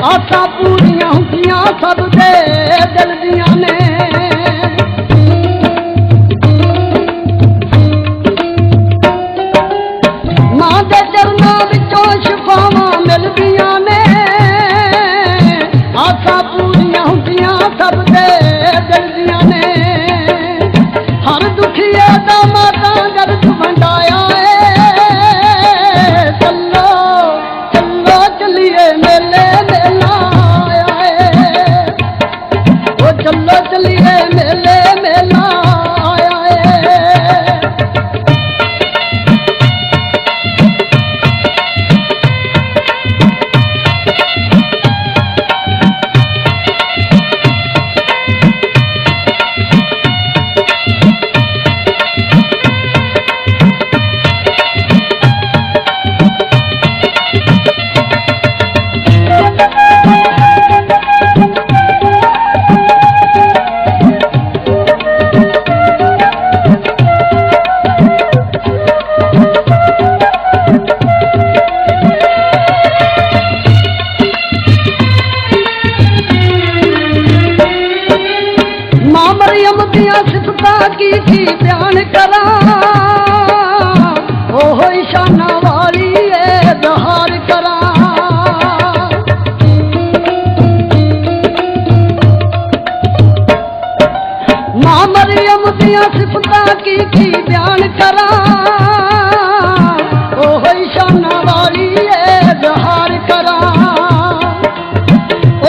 आसा पूरियां हुंदियां सब दे दिल दियां ने मां दे चरनां विचों शिफावां मिलदियां ने आसा पूरियां हुंदियां सब दे दिल दियां ने हर दुखिया दा माता दर्द वंडाया चलो चलो चलिए मेले मेला आया ओ चलो चलिए मेले मेला आया की बयान करा ओहो ईशाना वाली दहार करा मां मरियम दियां सिफतां की बयान करा ओहो ईशाना वाली दहार करा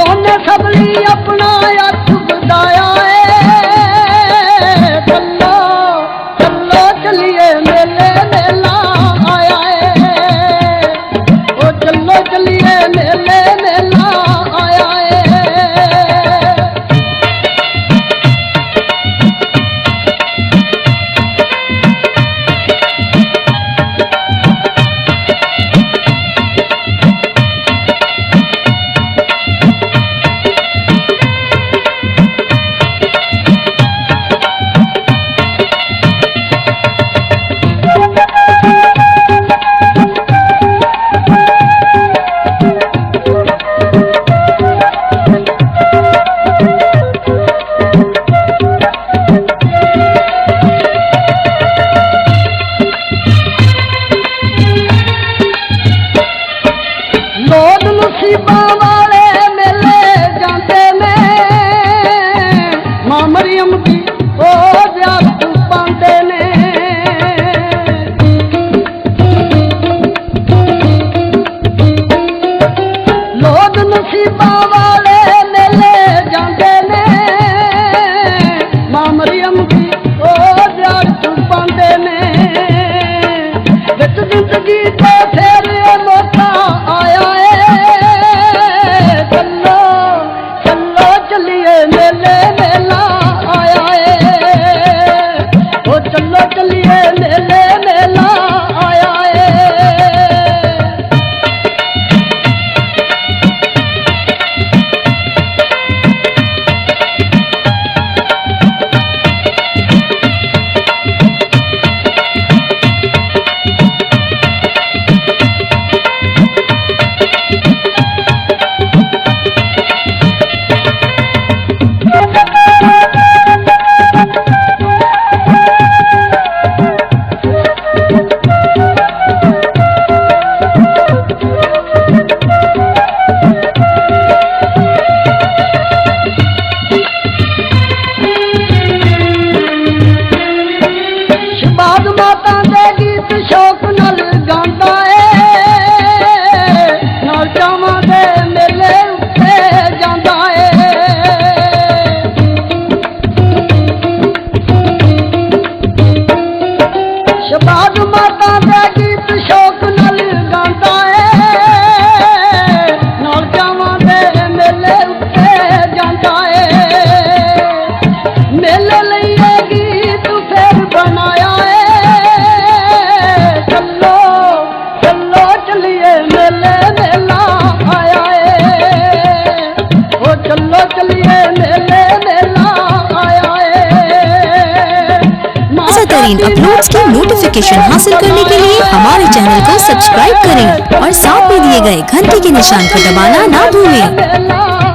ओने सबली अपना हथ बधाया चलिए मेले मेला आया ओ चलो चलिए मेले मेला आया वाले मेले जाते ने मां मरियम की ओ ज़ियारत पांदे ने लोग नसीबा वाले मेले जाते ने मां मरियम की ओ ज़ियारत पांदे ने विच जिंदगी तो फिर मौका आया चलो चलो चलिए मेले मेला आया ओ चलो चलिए मेले मेला आया बेहतरीन अपलोड्स की नोटिफिकेशन हासिल करने के लिए हमारे चैनल को सब्सक्राइब करें और साथ में दिए गए घंटी के निशान को दबाना ना भूलें।